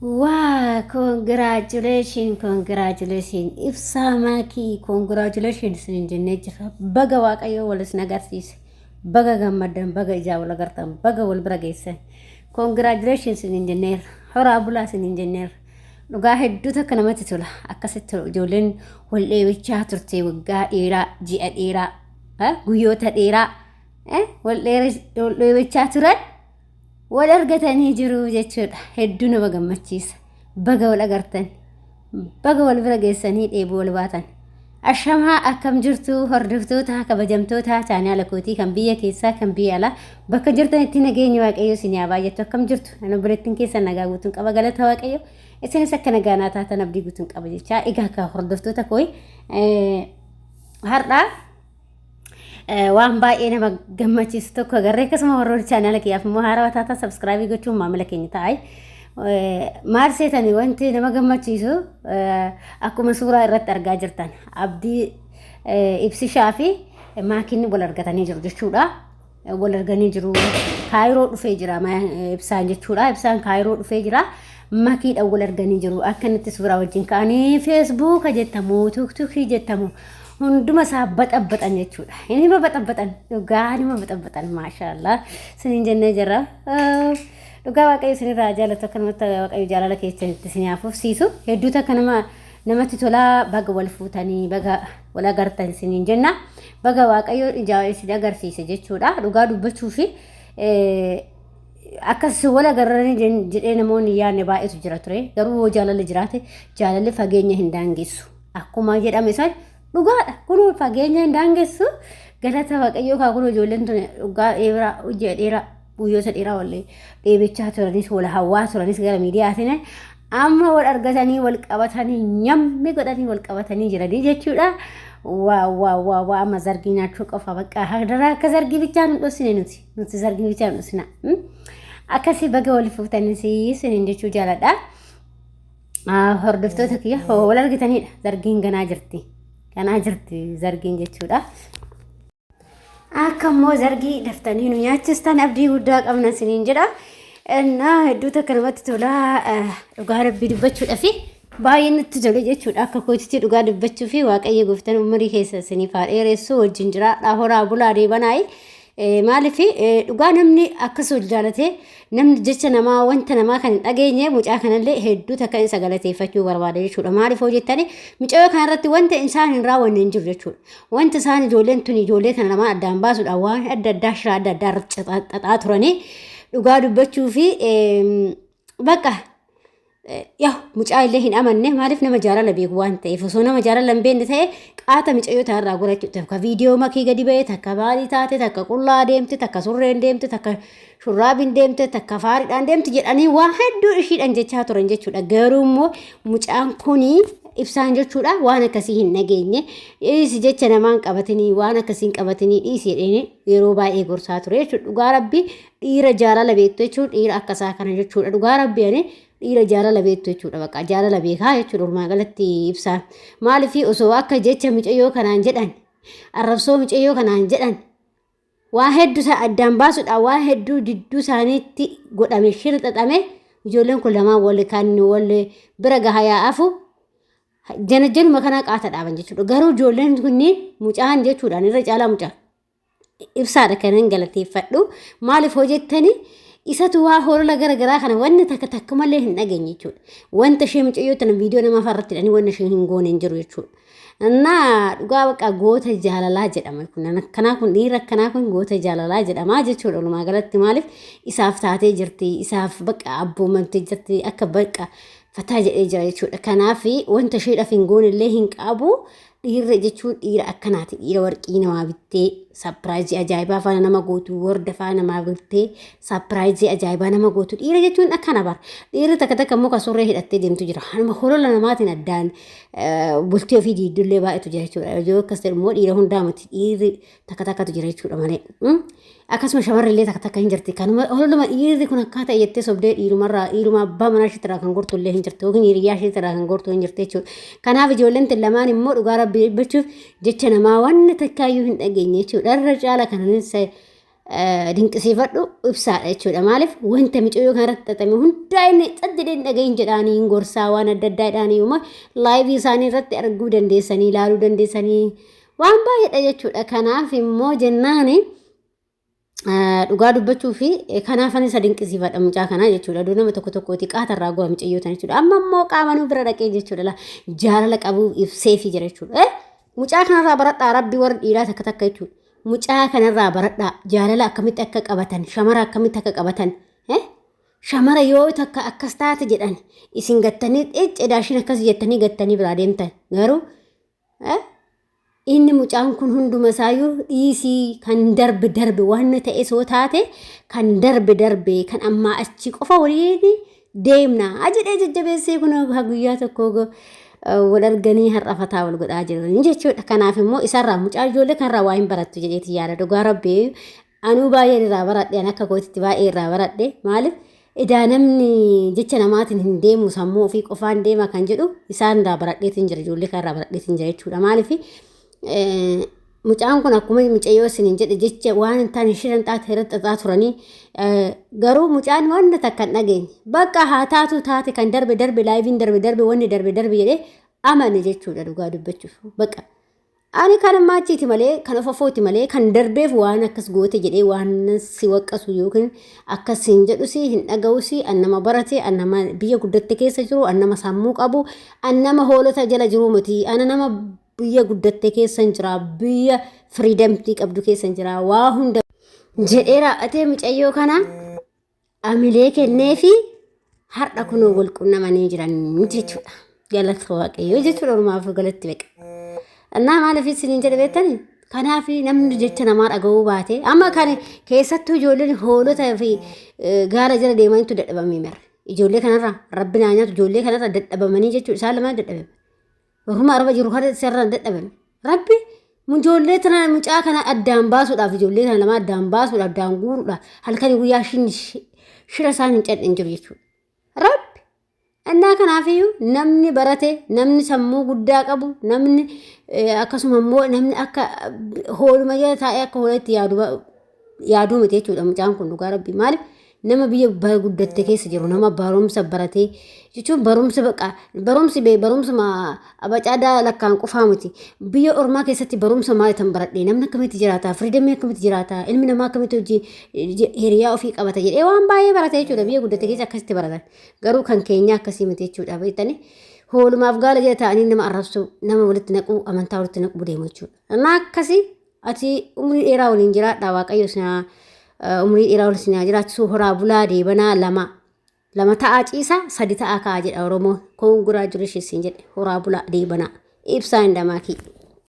Wow, congratulations. Ibsaa maakii, congratulations sin jennee jirra. Baga Waaqayyo walis nagarsiise. Baga gammaddan, baga ijaa wal agartan, baga wal bira geessan. Congratulations sin jenneerra. Horaa bulaa sin jenneerra. Dhugaa hedduu takka namatti tola. Akkasitti ijoolleen wal dheebichaa turte waggaa dheeraa, ji'a dheeraa, guyyoota dheeraa, wal dheebichaa turan. wal argatanii jiru jechuudha. Hedduu nama gammachiisa. Baga wal agartan, baga wal bira geessanii dheebuu wal baatan. Ashamaa akkam jirtu hordoftoota kabajamtoota chaanaala kootii kan biyya keessaa kan biyya alaa bakka jirtanitti nageenya Waaqayyo isin haa baay'atu. Akkam jirtu ana birattiin keessa nagaa guutuun qaba galata Waaqayyo. Isinis akka nagaa naa taatan abdii guutuun qaba jecha. Egaa akka hordoftoota kooyi har'aa waan baay'ee nama gammachiisu tokko agarree akkasuma warroota chaanaala kiyyaaf immoo haarawaa taataa sabskiraaybii gochuun maamila keenya ta'ay maal seetanii wanti nama gammachiisu akkuma suuraa irratti argaa jirtan abdii ibsishaa fi maakiin wal argatanii jiru jechuudha. Wal arganii jiru kaayiroo dhufee jira ibsaan jechuudha. Ibsaan kaayiroo dhufee jira. Maakiidhaan wal arganii jiru. Akkanatti suuraa wajjin ka'anii feesbuuka jettamu tuuktuukii jettamu. hunduma isaa baxabatan jechuudha. Inni baxabatan dhugaa nima baxabatan maashaallah sinin jennee jira. Dhugaa Waaqayyo sinirraa jaalatu akkanumatti Waaqayyo jaalala keessanitti siniyaafuuf siisu hedduu takka namatti tolaa baga wal fuutanii baga wal agartan sinin jenna. Baga Waaqayyo ijaa isin agarsiise jechuudha. Dhugaa dubbachuu fi akkas wal agarranii jedhee namoonni yaadne baay'eetu jira ture. Garuu jaalala jiraate jaalalli fageenya hin daangessu. Akkuma jedhame isaan dhugaadha. Kun fageenya hin daangessu galata Waaqayyoo kaa kun ijoolleen tun dhugaa dheeraa hojii dheeraa guyyoota dheeraa wallee dheebichaa turanis wal hawaa turanis gara miidiyaatiin amma wal argatanii wal qabatanii nyammi godhanii wal qabatanii jiranii jechuudha. Waa amma zargii nyaachuu qofa bakka hadaraa akka zargii bichaa nu dhossine nuti zargii bichaa nu dhossina. Akkasii baga wal fuutanis sinin jechuu jaaladha. Hordoftoota kiyya wal argitanidha. Zargiin ganaa jirti. Kanaa jirti zargiin jechuudha. Akkammoo zargii daftanii nu nyaachistan abdii guddaa qabna siniin jedha. Innaa hedduu takka namatti tola dhugaa rabbii dubbachuudha fi baay'ee natti tole jechuudha. Akka kootitti dhugaa dubbachuu fi Waaqayyo gooftaan umurii keessa siniif haa dheeressu wajjin jiraadha. Horaa bulaa deebanaayi. Maaliif dhugaa namni akkas wal jaalatee namni jecha namaa wanta namaa kan hin dhageenye mucaa kanallee hedduu takka isa galateeffachuu barbaada jechuudha. Maaliif hojjettani mucaa kanarratti wanta isaan hin raawwanne hin jiru jechuudha. Wanta isaan ijoolleen tun ijoollee kana namaa addaan baasuudha waan adda addaa shiraa adda addaa irratti xaxaa turanii dhugaa dubbachuu fi bakka yaa mucaa illee hin amanne maaliif nama jaalala beeku waan ta'eef osoo nama jaalala hin beekne ta'e qaata mucayyoo ta'arraa gorachuudha. Takka viidiyoo makii gadi ba'ee takka baalii taate takka qullaa deemte takka surreen deemte takka shurraabiin deemte takka faariidhaan deemte jedhanii waan hedduu ishiidhaan jechaa turan jechuudha. Garuu immoo mucaan kunii ibsaan jechuudha waan akkasii hin dhageenye dhiisi jecha namaan qabatanii waan akkasii hin qabatanii dhiisi jedhanii yeroo baay'ee gorsaa ture jechuudha. Dhugaa rabbii dhiira jaalala beektu jechuudha. Dhiira akkasaa kana jechuudha. Dhugaa rabbii dhiira jaalala beektu jechuudha. Bakka jaalala beekaa jechuudha. Walumaa galatti ibsaan maaliif osoo akka jecha mucayyoo kanaan jedhan arrabsoo mucayyoo kanaan jedhan waan hedduu isaa addaan baasuudha. Waan hedduu jidduu isaaniitti godhame shirxaxame ijoolleen kun lamaan wal kan wal bira gahaa yaa'afu janajjanuma kanaa qaata dhaaban jechuudha. Garuu ijoolleen kunniin mucaan jechuudhaan irra caalaa mucaa ibsaadha kanan galateeffadhu. Maaliif hojjettanii isatu waa holola garagaraa kana wanni takka malee hin dhageenye jechuudha. Wanta ishee mucayyoo tana viidiyoo nama farratti hidhanii wanna ishee hin goone hin jiru jechuudha. Innaa dhugaa bakka goota jaalalaa jedhama kun akkanaa kun dhiira akkanaa kun goota jaalalaa jedhama jechuudha. Walumaa galatti maaliif isaaf taatee jirti isaaf bakka abboomamtee jirti akka bakka fataa jedhee jira jechuudha. Kanaaf wanta isheedhaaf hin goone illee hin qabu. Dhiirri jechuun dhiira akkanaati. Dhiira warqii namaa bittee sapiraayizii ajaa'ibaa faana nama gootu warda faana namaa bittee sapiraayizii ajaa'ibaa nama gootu dhiira jechuun akkana bara. Dhiirri takka immoo kan surree hidhattee deemtu jira. Hanuma holola namaatiin addaan bultii ofii diiddullee baay'eetu jira jechuudha. Yoo akkas ta'e immoo dhiira hundaa miti dhiirri takkatu jira jechuudha malee. Akkasuma shamarrillee takka hin jirti. Kanuma hololuma dhiirri kun akkaataa jettee sobdee dhiiruma abbaa manaa isheetirraa kan gortu illee hin jirti. Yookiin hiriyaa isheetirraa kan gortu hin jirti jechuudha. Kanaaf ijoolleen lamaan immoo dhugaa dubbachuuf jecha namaa wanni takkaayyuu hin dhageenye jechuudha. Irra caala kananis dinqisiifadhu ibsaadha jechuudha. Maaliif wanta micayyoo kanarratti xaxame hundaa inni xaddileen dhagahin jedhaanii gorsaa waan adda addaadhaanii uuma laayivii isaanii irratti arguu dandeessanii ilaaluu dandeessanii waan baay'eedha jechuudha. Kanaaf immoo jennaani dhugaa dubbachuu fi kanaafan isa dinqisiifadha mucaa kanaa jechuudha. Duu nama tokko tokkooti qaatarraa go'a micayyootan jechuudha. Amma immoo qaamanuu bira dhaqee jechuudha. Jaalala qabuu ibseefii jira jechuudha. Mucaa kanarraa baradhaa rabbi warra dhiiraa takka takka jechuudha. Mucaa kanarraa baradhaa jaalala akkamitti akka qabatan shamara akkamitti akka qabatan shamara yoo takka akkas taate jedhan isin gattanii cidhaashin akkas jettanii gattanii biraa deemtan garuu inni mucaan kun hunduma isaayyuu dhiisii kan darbe waan ta'e soo taate kan darbe kan ammaa achi qofa waliin deemna jedhee jajjabeessee kun guyyaa tokko wal arganii har'afataa wal godhaa jiran jechuudha. Kanaaf immoo isarraa mucaa ijoollee kanarraa waa hin barattu jedheeti yaada. Dhugaa rabbii anuu baay'ee irraa baradhe akka kootitti baay'ee irraa baradhe maaliif idaa namni jecha namaatiin hin deemu sammuu ofii qofaan deema kan jedhu isaan irraa baradheetiin jira ijoollee kanarraa baradheetiin jira jechuudha. Maaliif mucaan kun akkuma micayyoo isiniin jedhe jecha waan hin taane shiran xaate irratti xaxaa turanii garuu mucaan wanta takka hin dhageenye bakka haa taatu taate kan darbe laayiviin darbe wanni darbe jedhee amane jechuudha. Dhugaa dubbachuuf bakka ani kan maachiiti malee kan ofafooti malee kan darbeef waan akkas goote jedhee waan si waqqasu yookiin akkas hin jedhusi hin dhaga'usi annama barate annama biyya guddatte keessa jiru annama sammuu qabu annama hoolota jala jiru miti nama biyya guddatte keessa jira biyya firiidamtii qabdu keessa jira waa hunda jedhee raa'atee micayyoo kana amilee kennee fi har'a kunoo wal qunnamanii jiran jechuudha. Galata waaqayyoo jechuudha. Walumaaf galatti beeka. Annaa maaliif isiniin jedhe beektanii? Kanaaf namni jecha namaa dhaga'uu baate amma kan keessattuu ijoolleen hoolota fi gaara jala deemanitu dadhabamee mara. Ijoollee kanarraa rabbi naa nyaatu ijoollee kanarraa dadhabamanii jechuudha. Isaan lamaan dadhabame. Warruma arba jiru kana sirraan dadhabame. Rabbi ijoollee tana mucaa kana addaan baasuudhaaf ijoollee kana lama addaan baasuudhaaf addaan guuruudhaaf halkanii guyyaa shira isaan hin cadhin jiru jechuudha. Rabbi annaa kanaafiyyuu namni barate namni sammuu guddaa qabu namni akkasuma immoo namni akka hooluma jala taa'ee akka hoolatti yaaduu miti jechuudha. Mucaan kun dhugaa rabbi maaliif nama biyya guddatte keessa jiru nama barumsa baratee jechuun barumsuma abacaadaa lakkaan qofaa miti biyya ormaa keessatti barumsa maalitan baradhee namni akkamitti jiraata firiidamii akkamitti jiraata ilmi namaa akkamitti hojii hiriyaa ofii qabata jedhee waan baay'ee barate jechuudha. Biyya guddatte keessa akkasitti baratan garuu kan keenya akkasii miti jechuudha. Beektanii hoolumaaf gaala jala ta'anii nama arrabsu nama walitti naquu amantaa walitti naquu deemu jechuudha. Annaa akkasii ati umrii dheeraa waliin jiraadha waaqayyo sinaa umrii dheeraa wal sinaa jiraachisuu horaa bulaa deebanaa lama ta'aa ciisa sadi ta'aa ka'aa jedha Oromoon kun guraa jiru isheen jedhe horaa bulaa deebanaa ibsaa hin damaakii.